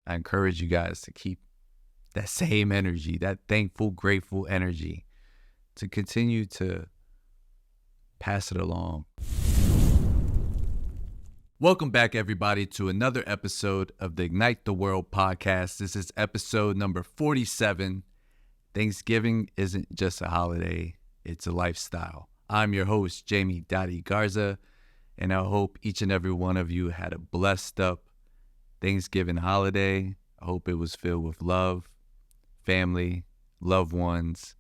I encourage you guys to keep that same energy, that thankful, grateful energy, to continue to pass it along. Welcome back, everybody, to another episode of the Ignite the World podcast. This is episode number 47. Thanksgiving isn't just a holiday, it's a lifestyle. I'm your host, Jamie Dottie Garza, and I hope each and every one of you had a blessed up Thanksgiving holiday. I hope it was filled with love, family, loved ones,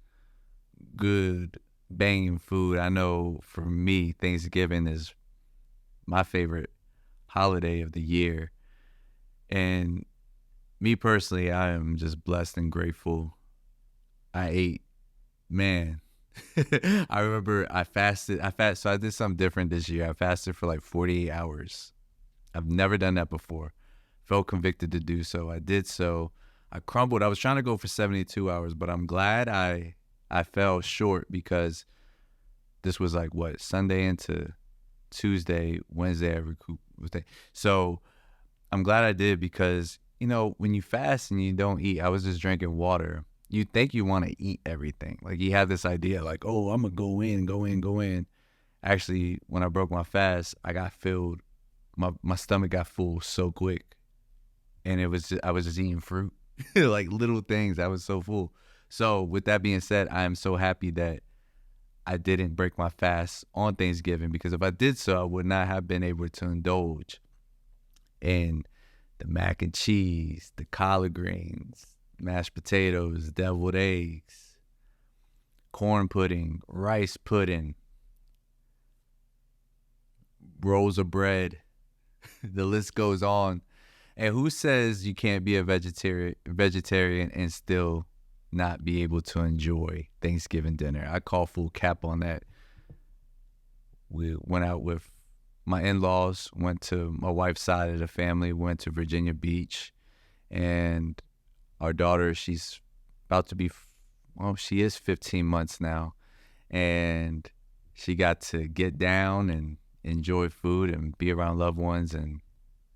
good banging food. I know for me, Thanksgiving is my favorite holiday of the year. And me personally, I am just blessed and grateful. I ate, man. I remember I fasted. So I did something different this year. I fasted for like 48 hours. I've never done that before. Felt convicted to do so. I did so. I crumbled. I was trying to go for 72 hours, but I'm glad I fell short because this was like Sunday into Tuesday, Wednesday I recouped. So I'm glad I did because, when you fast and you don't eat, I was just drinking water. You think you want to eat everything. Like you have this idea like, oh, I'm going to go in. Actually, when I broke my fast, I got filled. My stomach got full so quick. And I was just eating fruit, like little things. I was so full. So with that being said, I am so happy that I didn't break my fast on Thanksgiving, because if I did so, I would not have been able to indulge in the mac and cheese, the collard greens, mashed potatoes, deviled eggs, corn pudding, rice pudding, rolls of bread. The list goes on. And who says you can't be a vegetarian and still not be able to enjoy Thanksgiving dinner? I call full cap on that. We went out with my in-laws, went to my wife's side of the family, went to Virginia Beach, and our daughter, she's about to be, she is 15 months now, and she got to get down and enjoy food and be around loved ones and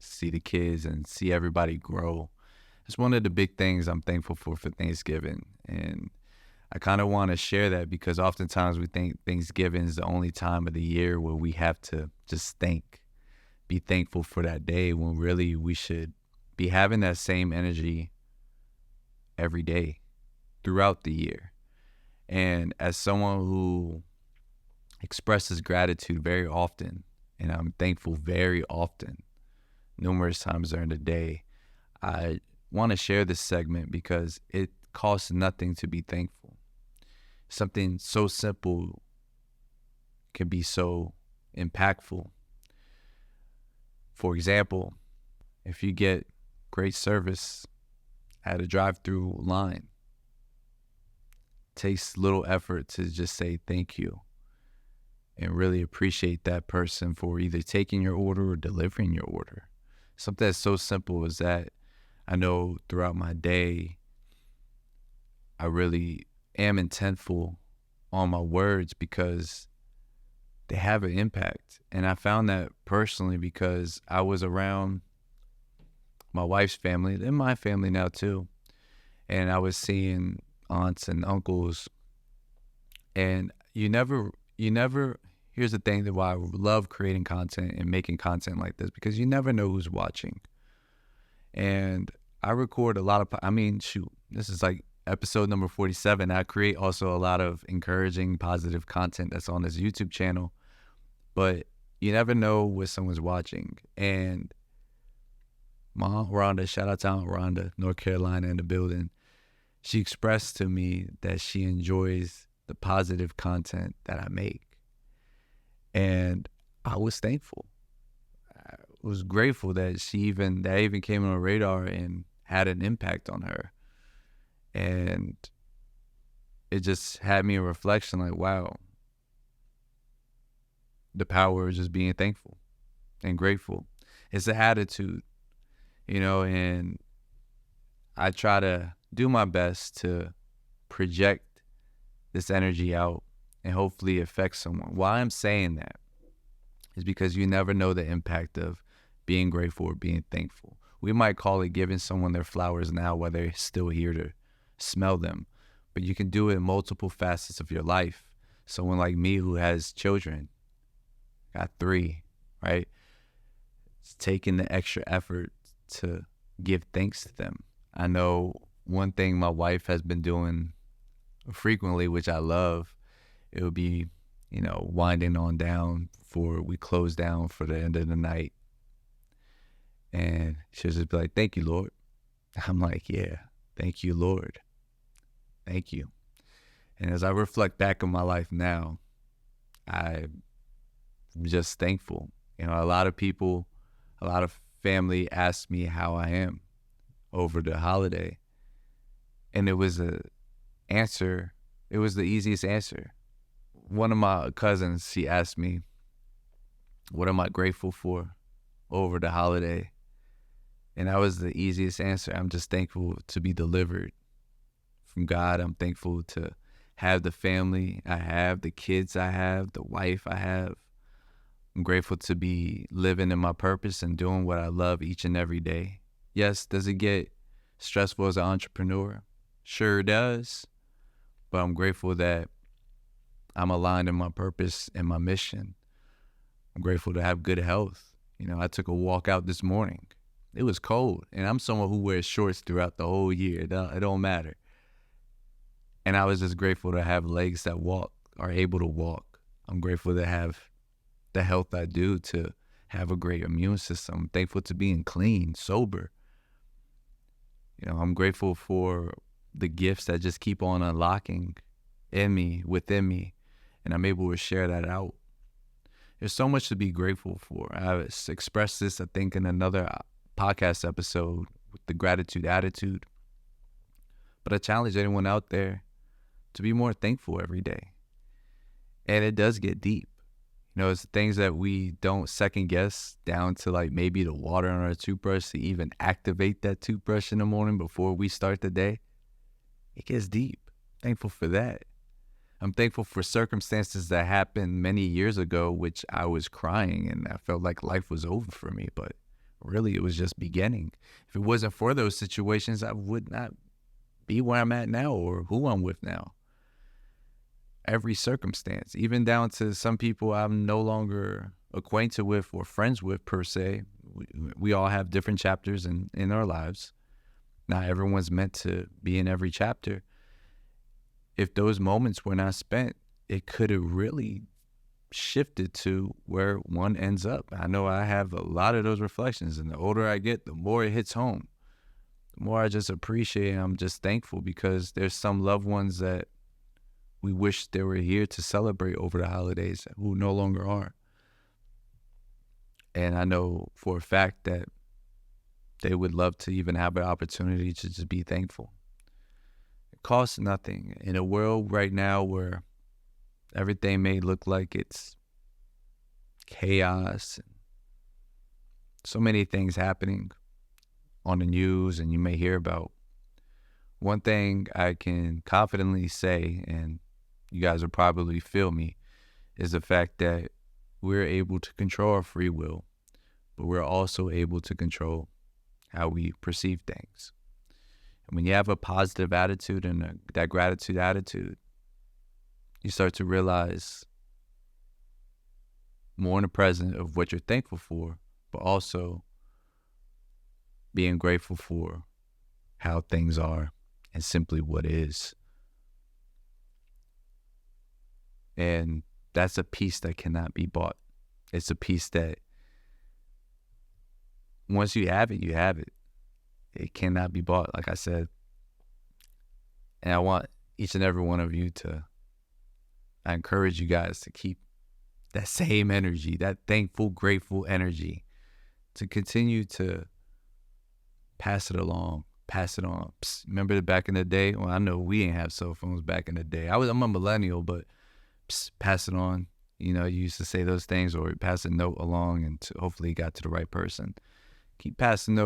see the kids and see everybody grow. It's one of the big things I'm thankful for Thanksgiving. And I kind of want to share that because oftentimes we think Thanksgiving is the only time of the year where we have to just be thankful for that day, when really we should be having that same energy every day throughout the year. And as someone who expresses gratitude very often, and I'm thankful very often, numerous times during the day, I want to share this segment because it costs nothing to be thankful. Something so simple can be so impactful. For example, if you get great service at a drive-through line, it takes little effort to just say thank you and really appreciate that person for either taking your order or delivering your order. Something that's so simple as that. I know throughout my day, I really am intentful on my words because they have an impact. And I found that personally because I was around my wife's family and my family now too. And I was seeing aunts and uncles. And you never, here's the thing that why I love creating content and making content like this, because you never know who's watching. And I record a lot of, this is like episode number 47. I create also a lot of encouraging, positive content that's on this YouTube channel, but you never know what someone's watching. And my Aunt Rhonda, shout out to Aunt Rhonda, North Carolina in the building. She expressed to me that she enjoys the positive content that I make. And I was thankful. I was grateful that that even came on her radar and had an impact on her. And it just had me a reflection like, wow, the power of just being thankful and grateful. It's an attitude, and I try to do my best to project this energy out and hopefully affect someone. Why I'm saying that is because you never know the impact of being grateful or being thankful. We might call it giving someone their flowers now while they're still here to smell them. But you can do it in multiple facets of your life. Someone like me who has children, got 3, right? It's taking the extra effort to give thanks to them. I know one thing my wife has been doing frequently, which I love, it would be, winding on down before we close down for the end of the night. And she'll just be like, "Thank you, Lord." I'm like, "Yeah, thank you, Lord. Thank you." And as I reflect back on my life now, I'm just thankful. A lot of people, a lot of family asked me how I am over the holiday. And it was the easiest answer. One of my cousins, she asked me, "What am I grateful for over the holiday?" And that was the easiest answer. I'm just thankful to be delivered from God. I'm thankful to have the family I have, the kids I have, the wife I have. I'm grateful to be living in my purpose and doing what I love each and every day. Yes, does it get stressful as an entrepreneur? Sure it does. But I'm grateful that I'm aligned in my purpose and my mission. I'm grateful to have good health. I took a walk out this morning. It was cold, and I'm someone who wears shorts throughout the whole year. It don't matter. And I was just grateful to have legs that are able to walk. I'm grateful to have the health I do, to have a great immune system. I'm thankful to being clean, sober. I'm grateful for the gifts that just keep on unlocking within me, and I'm able to share that out. There's so much to be grateful for. I expressed this, I think, in another podcast episode with the gratitude attitude. But I challenge anyone out there to be more thankful every day. And it does get deep. It's things that we don't second guess, down to like maybe the water on our toothbrush to even activate that toothbrush in the morning before we start the day. It gets deep. Thankful for that. I'm thankful for circumstances that happened many years ago, which I was crying and I felt like life was over for me, but really it was just beginning. If it wasn't for those situations, I would not be where I'm at now or who I'm with now. Every circumstance, even down to some people I'm no longer acquainted with or friends with per se. We all have different chapters in our lives. Not everyone's meant to be in every chapter. If those moments were not spent, it could have really shifted to where one ends up. I know I have a lot of those reflections, and the older I get, the more it hits home. The more I just appreciate, I'm just thankful because there's some loved ones that we wish they were here to celebrate over the holidays who no longer are. And I know for a fact that they would love to even have an opportunity to just be thankful. It costs nothing. In a world right now where everything may look like it's chaos, and so many things happening on the news and you may hear about, one thing I can confidently say, and you guys will probably feel me, is the fact that we're able to control our free will, but we're also able to control how we perceive things. And when you have a positive attitude and that gratitude attitude, you start to realize more in the present of what you're thankful for, but also being grateful for how things are and simply what is. And that's a peace that cannot be bought. It's a peace that once you have it, you have it. It cannot be bought, like I said. And I want each and every one of you I encourage you guys to keep that same energy, that thankful, grateful energy, to continue to pass it along, pass it on. Remember back in the day? Well, I know we ain't have cell phones back in the day. I'm a millennial, but pass it on. You used to say those things, or pass a note along and hopefully it got to the right person. Keep passing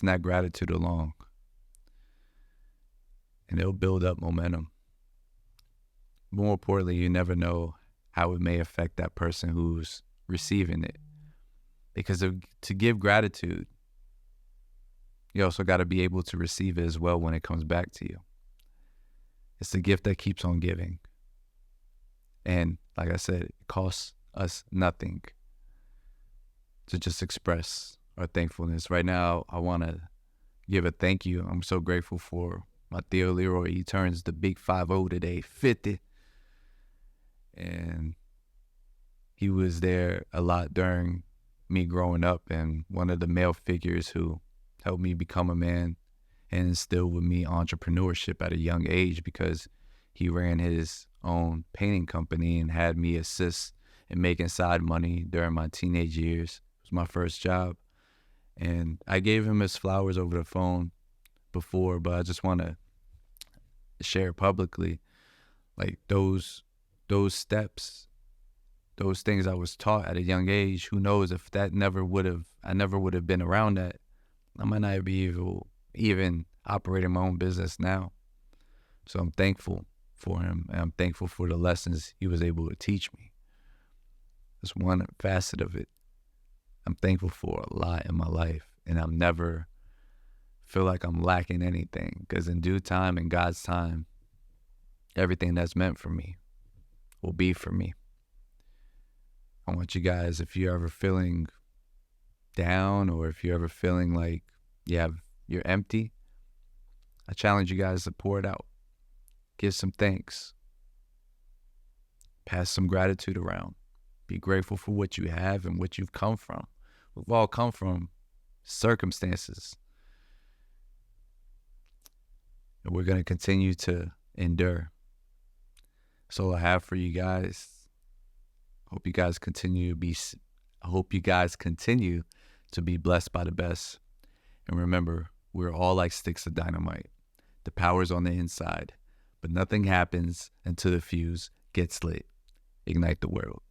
that gratitude along, and it'll build up momentum. More importantly, you never know how it may affect that person who's receiving it. Because to give gratitude, you also got to be able to receive it as well when it comes back to you. It's the gift that keeps on giving. And like I said, it costs us nothing to just express our thankfulness. Right now, I want to give a thank you. I'm so grateful for my Theo Leroy. He turns the big 5-0 today, 50. And he was there a lot during me growing up, and one of the male figures who helped me become a man and instilled with me entrepreneurship at a young age, because he ran his own painting company and had me assist in making side money during my teenage years. It was my first job. And I gave him his flowers over the phone before, but I just want to share publicly, like those steps, those things I was taught at a young age. Who knows if I never would have been around that, I might not be even operating my own business now. So I'm thankful for him, and I'm thankful for the lessons he was able to teach me. That's one facet of it. I'm thankful for a lot in my life, and I'll never feel like I'm lacking anything, because in due time, in God's time, everything that's meant for me will be for me. I want you guys, if you're ever feeling down, or if you're ever feeling like you're empty, I challenge you guys to pour it out. Give some thanks. Pass some gratitude around. Be grateful for what you have and what you've come from. We've all come from circumstances, and we're going to continue to endure. That's all I have for you guys. I hope you guys continue to be blessed by the best. And remember, we're all like sticks of dynamite. The power's on the inside, but nothing happens until the fuse gets lit. Ignite the world.